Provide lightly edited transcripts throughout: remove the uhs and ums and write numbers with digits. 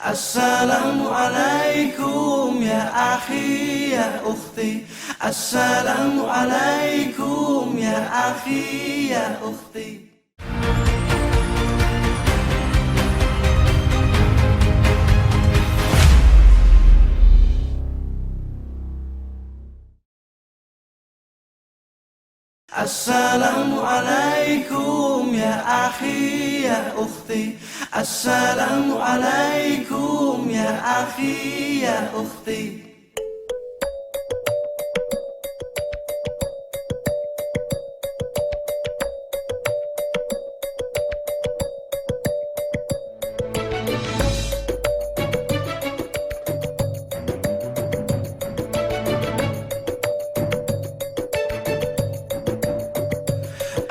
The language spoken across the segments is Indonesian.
Assalamualaikum ya akhi ya ukhti. Assalamualaikum ya akhi ya ukhti. Assalamualaikum ya akhi ya ukhti. Assalamualaikum ya akhi ya ukhti.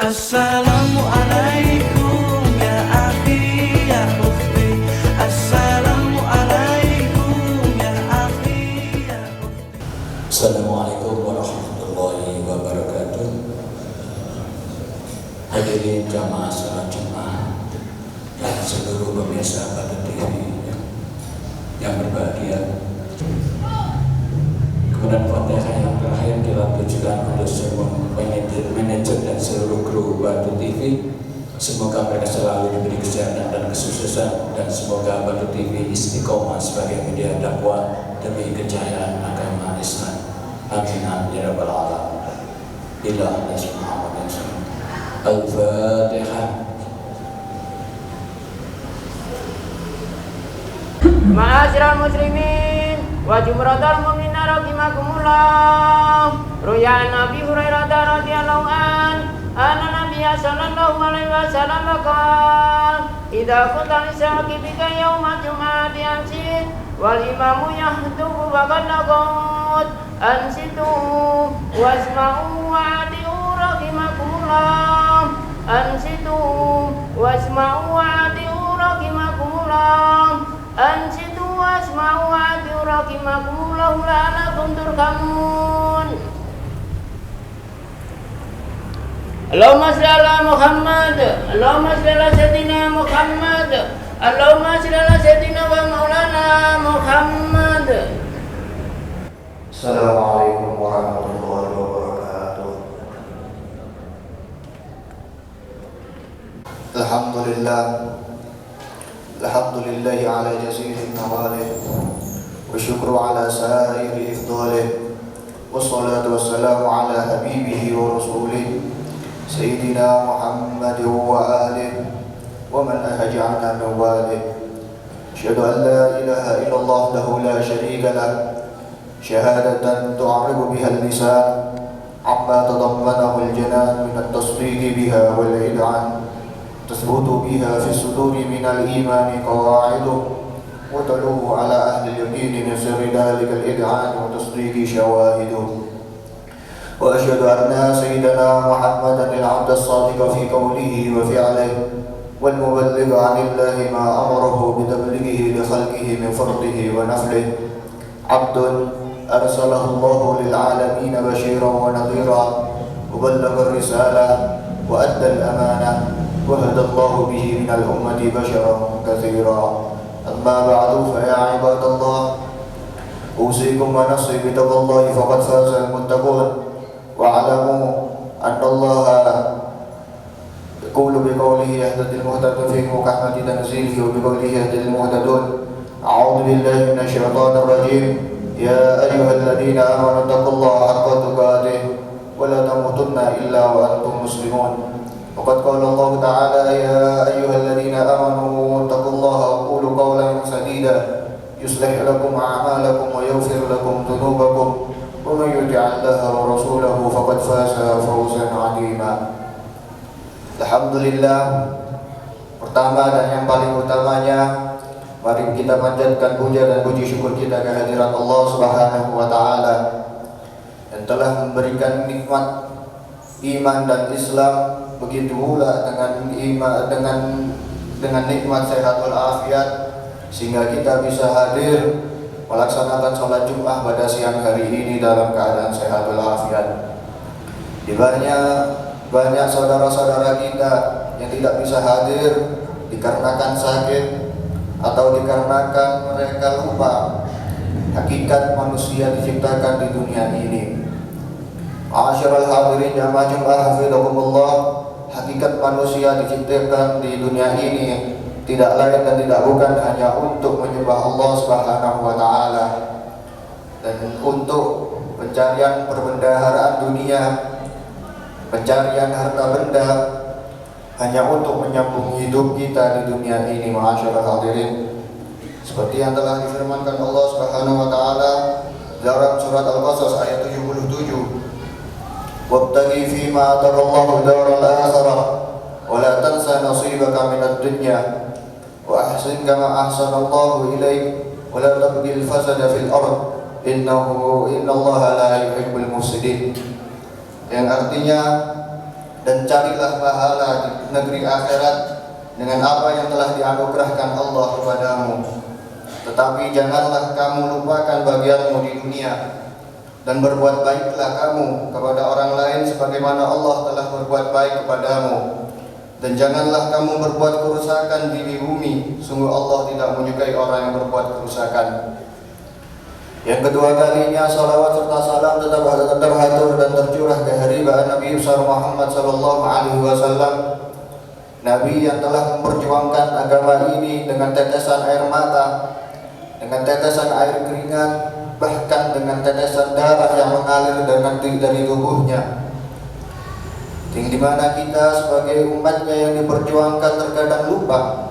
Assalamualaikum ya akhi ya ukhti. Assalamualaikum ya akhi ya ukhti. Assalamualaikum warahmatullahi wabarakatuh. Hadirin jamaah salat Jumat dan seluruh pemirsa Badut TV yang berbahagia. Kemudian Fatihah yang terakhir ditujukan untuk semua manajer dan seluruh kru Badut TV. Semoga mereka selalu diberi kesehatan dan kesuksesan, dan semoga Badut TV istiqomah sebagai media dakwah demi kejayaan agama Islam. Amin ya rabbal alamin. Ila Muhammadin Al-Fatihah. Ma'asyiral muslimin wa jumratal mu'minin rahimakumullah. Ruya Nabi Hurairah radhiyallahu anna Nabiyya sallallahu alaihi wasallam qala idza kunta lisaqi bika yawma jum'ati ansit wal imamu yahdubu wa qad ansitu wasma'u wa adi'u rahimakumullah. Ansitu wasma'u wa adi'u rahimakumullah. Ansitu wasma'u wa adi'u rahimakumullah la'alakum turhamun. Allahumma shalli ala Muhammad, Allahumma shalli ala sayyidina Muhammad, Allahumma shalli ala sayyidina wa maulana Muhammad. Assalamualaikum warahmatullahi wabarakatuh. Alhamdulillahi ala jazilin nawalih wa syukru ala sairi ifdalih, wassalatu wassalamu ala habibihi wa rasulih Sayyidina Muhammad wa alih wa man ahaja anna nawalih. Asyhadu an la ilaha illallah wahdahu la syarika lah, syahadatan tu'aribu biha al-lisan amma tadammanahu al-janan min at-tasdiq biha wal id'an tasbutu biha fi suduri min al-iman qawa'idu wa taluhu ala ahli al-yaqin min sirri dhalika al-id'an wa tasdiq shawahidu. Wa asyhadu anna sayyidana Muhammadan al-'abd as-sadiq fi qawlihi wa fi'lihi wal muballigh 'anillahi ma amarahu bi tablighihi li khalqihi min fardihi wa naflihi 'abdun arsalahu Allahu lil 'alamin bashiran wa nadhira wa ballagha ar-risalah wa adda al-amanah wa hada Allahu bihi min al-ummati basharan katsira. Amma ba'du fa ya 'ibadallah, usikum wa nafsi bi taqwallahi faqad faza al-muttaqun. Wa'alamu anna Allaha yaqulu biqawlihi yahdil muhtadun fi muqammati tanzilihi wa biqawlihi yahdil muhtadun. A'udzu billahi minasy syaithanir rajim. Ya ayyuhalladzina amanu taqullaha haqqa tuqatih wa la tamutunna illa wa antum muslimun. Waqad qala Allah ta'ala ya ayyuhalladzina amanu taqullaha wa qulu qawlan sadida yuslih lakum a'malakum wa yaghfir lakum dhunubakum. وَمَنْ يُطِعِ اللَّهَ وَرَسُولَهُ فَقَدْ فَازَ فَوْزًا عَظِيمًا. Alhamdulillah, pertama dan yang paling utamanya, mari kita panjatkan puja dan puji syukur kita kehadirat Allah Subhanahu wa taala yang telah memberikan nikmat iman dan Islam, begitu pula dengan nikmat sehat walafiat, sehingga kita bisa hadir melaksanakan sholat Jumat pada siang hari ini dalam keadaan sehat walafiat. Di banyak saudara-saudara kita yang tidak bisa hadir dikarenakan sakit atau dikarenakan mereka lupa hakikat manusia diciptakan di dunia ini. Ma'asyiral hadirin jamaah Jumat hafizakumullah, hakikat manusia diciptakan di dunia ini tidak lain dan tidak bukan hanya untuk menyembah Allah Subhanahu wa taala dan untuk pencarian perbendaharaan dunia, pencarian harta benda, hanya untuk menyambung hidup kita di dunia ini. Ma'asyiral hadirin, seperti yang telah difirmankan Allah Subhanahu wa taala dalam surat Al-Qasas ayat 77, wabtaghi fima ataqallahu daral akhirah wa la tansa nasibaka minad dunya wa ahsin kama ahsanallahu ilaik wa la tabghil fasada fil ard innallaha la yuhibbul mufsidin. Yang artinya, dan carilah pahala di negeri akhirat dengan apa yang telah dianugerahkan Allah kepadamu, tetapi janganlah kamu lupakan bagianmu di dunia, dan berbuat baiklah kamu kepada orang lain sebagaimana Allah telah berbuat baik kepadamu, dan janganlah kamu berbuat kerusakan di bumi, sungguh Allah tidak menyukai orang yang berbuat kerusakan. Yang kedua kalinya, salawat serta salam tetap terhatur dan tercurah ke hariban Nabi besar Muhammad sallallahu alaihi wasallam, Nabi yang telah memperjuangkan agama ini dengan tetesan air mata, dengan tetesan air keringat, bahkan dengan tetesan darah yang mengalir dari tubuhnya. Yang dimana kita sebagai umatnya yang diperjuangkan terkadang lupa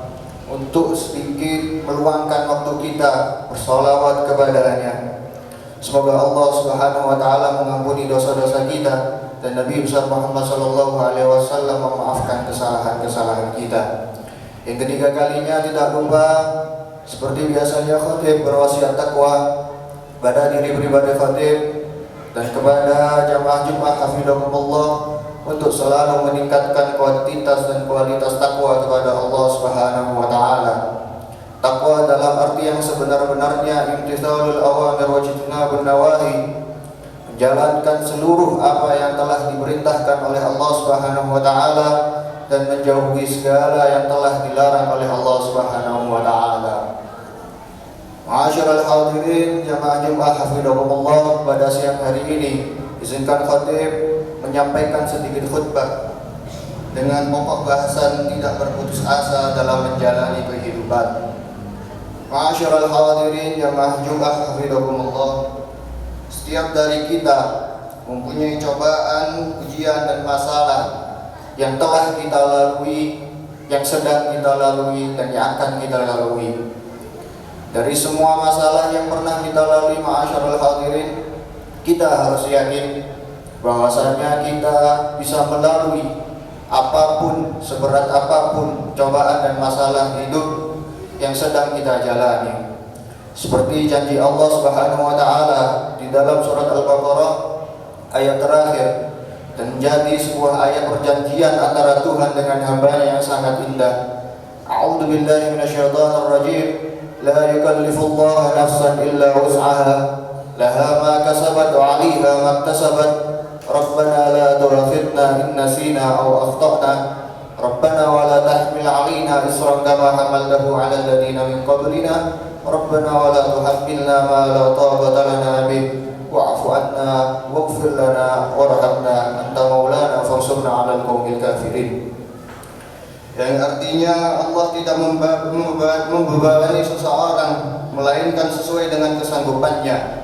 untuk sedikit meluangkan waktu kita bersolawat kepadanya. Semoga Allah Subhanahu wa taala mengampuni dosa-dosa kita dan Nabi besar Muhammad sallallahu alaihi wasallam memaafkan kesalahan-kesalahan kita. Yang ketiga kalinya, tidak lupa seperti biasanya khatib berwasiat takwa pada diri pribadi khatib dan kepada jamaah Jumat hafizakumullah untuk selalu meningkatkan kuantitas dan kualitas takwa kepada Allah Subhanahu wa taala. Takwa dalam arti yang sebenar-benarnya imtithalul awamir wa ijtinabun nawahi, menjalankan seluruh apa yang telah diperintahkan oleh Allah Subhanahu wa taala dan menjauhi segala yang telah dilarang oleh Allah Subhanahu wa taala. Ma'asyiral hadirin jamaah Jumat hafizakumullah, pada siang hari ini izinkan khatib menyampaikan sedikit khutbah dengan pokok bahasan tidak berputus asa dalam menjalani kehidupan. Ma'asyiral hadirin jamaah Jumat hafizakumullah, setiap dari kita mempunyai cobaan, ujian dan masalah yang telah kita lalui, yang sedang kita lalui dan yang akan kita lalui. Dari semua masalah yang pernah kita lalui, ma'asyiral hadirin, kita harus yakin bahwasanya kita bisa melalui apapun, seberat apapun cobaan dan masalah hidup yang sedang kita jalani. Seperti janji Allah Subhanahu wa taala di dalam surat Al-Baqarah ayat terakhir, dan menjadi sebuah ayat perjanjian antara Tuhan dengan hamba-Nya yang sangat indah. A'udzu billahi minasyaitonir rajim. La yukallifullahu nafsan illa wus'aha, laha ma kasabat wa 'alaiha ma iktasabat. Rabbana la tu'akhidhna in nasina aw akhtana. Rabbana wa la tahmil 'alaina isran kama hamaltahu 'alal ladzina min qablina. Rabbana wa la tuhammilna ma la taqata lana bih wa'fu 'anna waghfir lana warhamna anta maulana fansurna 'alal qaumil kafirin. Yang artinya Allah tidak membebani seseorang melainkan sesuai dengan kesanggupannya.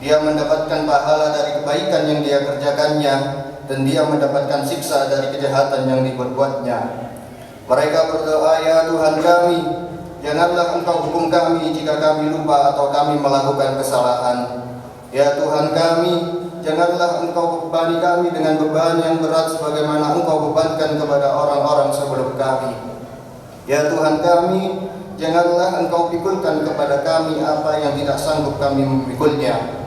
Dia mendapatkan pahala dari kebaikan yang dia kerjakannya, dan dia mendapatkan siksa dari kejahatan yang diperbuatnya. Mereka berdoa, ya Tuhan kami, janganlah Engkau hukum kami jika kami lupa atau kami melakukan kesalahan. Ya Tuhan kami, janganlah Engkau bebani kami dengan beban yang berat sebagaimana Engkau bebankan kepada orang-orang sebelum kami. Ya Tuhan kami, janganlah Engkau pikulkan kepada kami apa yang tidak sanggup kami memikulnya.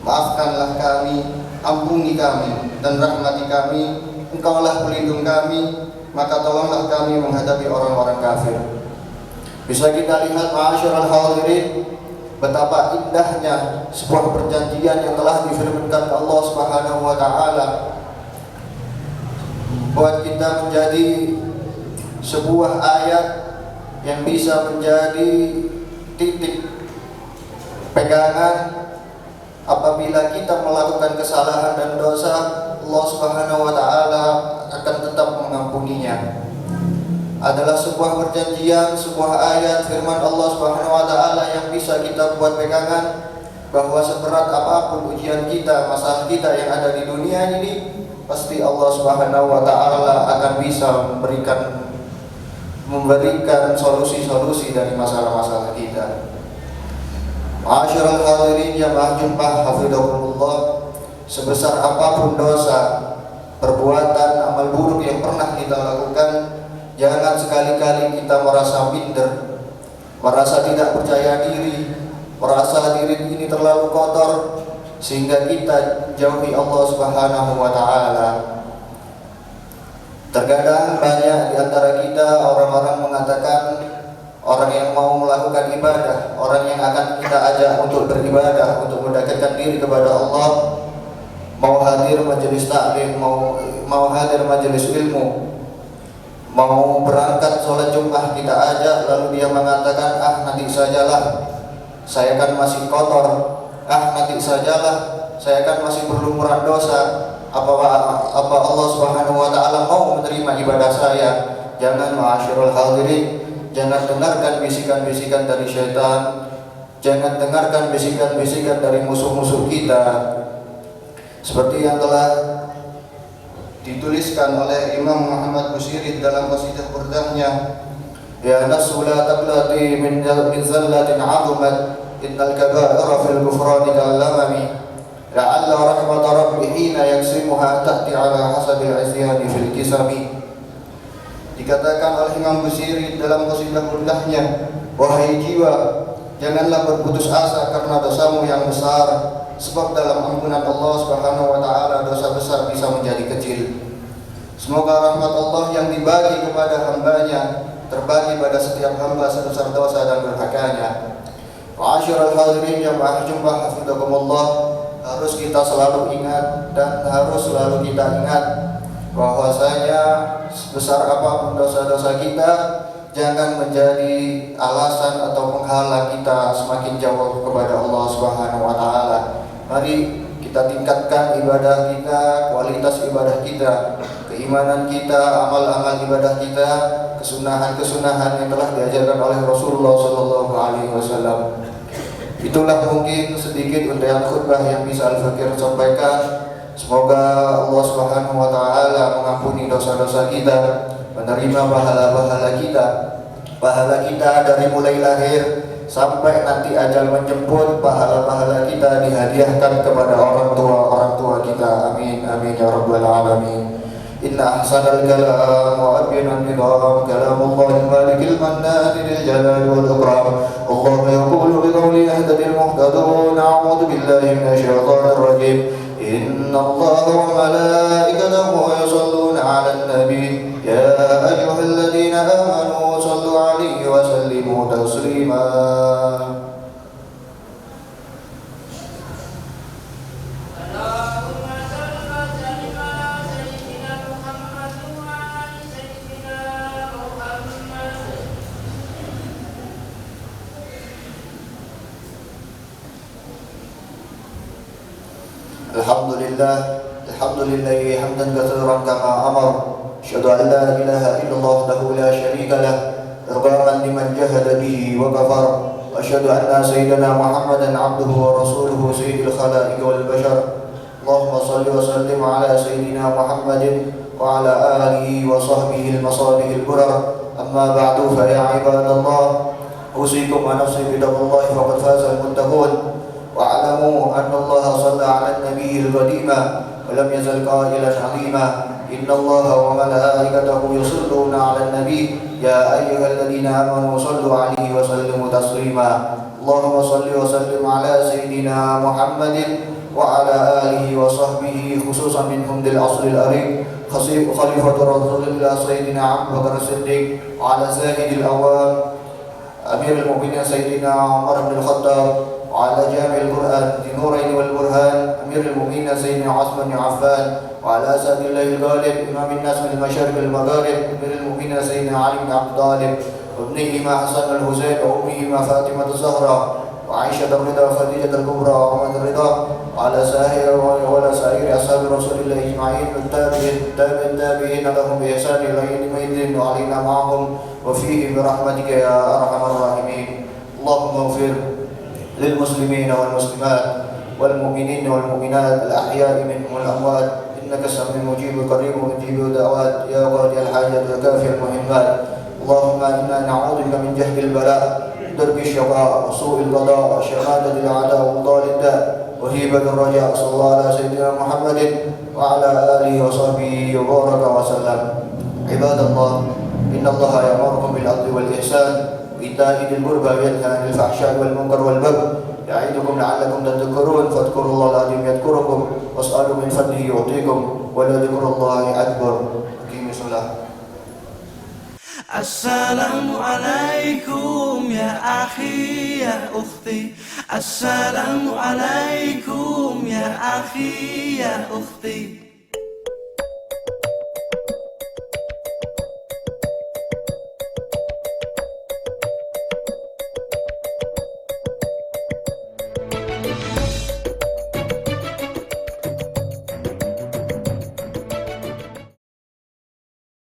Maafkanlah kami, ampuni kami, dan rahmati kami. Engkaulah pelindung kami, maka tolonglah kami menghadapi orang-orang kafir. Bisa kita lihat, ma'asyiral hadirin, betapa indahnya sebuah perjanjian yang telah difirmankan Allah Subhanahu wa taala buat kita menjadi sebuah ayat yang bisa menjadi titik pegangan apabila kita melakukan kesalahan dan dosa, Allah Subhanahu wa taala akan tetap mengampuninya. Adalah sebuah perjanjian, sebuah ayat firman Allah Subhanahu wa taala yang bisa kita buat pegangan bahwa seberat apapun ujian kita, masalah kita yang ada di dunia ini, pasti Allah Subhanahu wa taala akan bisa memberikan solusi-solusi dari masalah-masalah kita. Ma'asyiral hadirin jamaah Jumpah hafizakumullah, sebesar apapun dosa, perbuatan, amal buruk yang pernah kita lakukan, jangan sekali-kali kita merasa minder, merasa tidak percaya diri, merasa diri ini terlalu kotor sehingga kita jauhi Allah Subhanahu wa taala. Terkadang banyak di antara kita orang-orang mengatakan, orang yang mau melakukan ibadah, orang yang akan kita ajak untuk beribadah, untuk mendekatkan diri kepada Allah, mau hadir majelis taklim, mau hadir majelis ilmu, mau berangkat sholat Jumat kita ajak, lalu dia mengatakan, nanti sajalah, saya kan masih kotor, nanti sajalah, saya kan masih berlumuran dosa, apa Allah Subhanahu wa taala mau menerima ibadah saya? Jangan, ma'asyiral hadirin, jangan dengarkan bisikan-bisikan dari syaitan, jangan dengarkan bisikan-bisikan dari musuh-musuh kita. Seperti yang telah dituliskan oleh Imam Muhammad Busiri dalam qasidah burdahnya, ya nafsu la taqlati min zallatin 'azumat innal kaba'ira fil ghufrani kallamami la'alla rahmata rabbi hina yaksimuha ta'ti 'ala hasabil 'isyani fil kisami. Dikatakan oleh Imam Busiri dalam qasidah burdahnya, wahai jiwa, janganlah berputus asa karena dosamu yang besar, sebab dalam ampunan Allah Subhanahu wa taala dosa besar bisa menjadi kecil. Semoga rahmat Allah yang dibagi kepada hambanya terbagi pada setiap hamba sebesar dosa dan durhakanya. Ma'asyiral hadirin jamaah Jumpah hafizakumullah, harus kita selalu ingat dan harus selalu kita ingat bahwasanya sebesar apapun dosa-dosa kita, jangan menjadi alasan atau penghalang kita semakin jauh kepada Allah Subhanahu wa taala. Mari kita tingkatkan ibadah kita, kualitas ibadah kita, keimanan kita, amal-amal ibadah kita, kesunahan-kesunahan yang telah diajarkan oleh Rasulullah sallallahu alaihi wasallam. Itulah mungkin sedikit untayan khutbah yang bisa Al-Fakir sampaikan. Semoga Allah Subhanahu wa taala mengampuni dosa-dosa kita, menerima pahala-pahala kita, pahala kita dari mulai lahir sampai nanti ajal menjemput, pahala-pahala kita dihadiahkan kepada orang tua kita. Amin amin ya rabbal alamin. Inna ahsanal kalam wa abyanal nidam kalamullahi malikil mannan lil jalali wal ikram. Allah yaqulu bi qawli yahtadil muhtadun. A'udzu billahi minasy syaithanir rajim. Inna Allaha wa malaikatahu yusholluna 'alan nabi ya ayyuhalladzina amanu shallu 'alaihi wa sallimu taslima. Alhamdulillah hamdan katsiran kama amar. Asyhadu an la ilaha illallah wahdahu la syarika lah, irghaman liman jahada bihi wa kafar. Wa asyhadu anna sayyidana Muhammadan 'abduhu wa rasuluhu sayyidil khalaiqi wal bashar. Allahumma shalli wa sallim ala sayyidina Muhammadin wa ala alihi wa sahbihi al-masalihil burar. Amma ba'du, fa ya ibadallah, usikum wa nafsi bidallahi faqad faza al-muttaqun. واعلموا أن الله صلى على النبي القديم ولم يزل قائلا عظيما إن الله وملائكته يصلون على النبي يا أيها الذين آمنوا صلوا عليه وسلموا تسليما. اللهم صل وسلم على سيدنا محمد وعلى آله وصحبه خصوصا منهم ذي العصر الأريب خليفة رسول الله سيدنا أبو بكر الصديق وعلى زاهد الأوام أمير المؤمنين سيدنا عمر بن الخطاب وعلى جامع القرآن ذي النورين والبرهان أمير المؤمنين سيدنا عثمان بن عفان وعلى أسد الله الغالب إمام الناس من المشارق والمغارب أمير المؤمنين سيدنا علي بن أبي طالب وابنهما حسن الحسين وأمهما فاطمة الزهراء وعائشة الرضا وخديجة الكبرى وعمر الرضا وعلى سائر أصحاب رسول الله أجمعين والتابعين لهم بإحسان إلى يوم الدين وعلينا معهم وفيه برحمتك يا أرحم الراحمين. اللهم اغفر للمسلمين والمسلمات والمؤمنين والمؤمنات الأحياء منهم والأموات إنك سميع مجيب قريب مجيب الدعوات يا قاضي الحاجات وكافي المهمات. اللهم إنا نعوذ بك من جهد البلاء درك الشقاء وسوء القضاء وشماتة الأعداء وطال الداء وهيبة الرجاء. صلى الله على سيدنا محمد وعلى آله وصحبه وبارك وسلم. عباد الله إن الله يأمركم بالعدل والإحسان وإيتاء ذي القربى وينهى عن الفحشاء والمنكر والبغي يعظكم لعلكم تذكرون فاذكروا الله العظيم يذكركم واسألوا من فضله يعطيكم ولذكر الله أكبر. أقيموا الصلاة. Assalamualaikum ya akhi ya ukhti. Assalamualaikum ya akhi ya ukhti.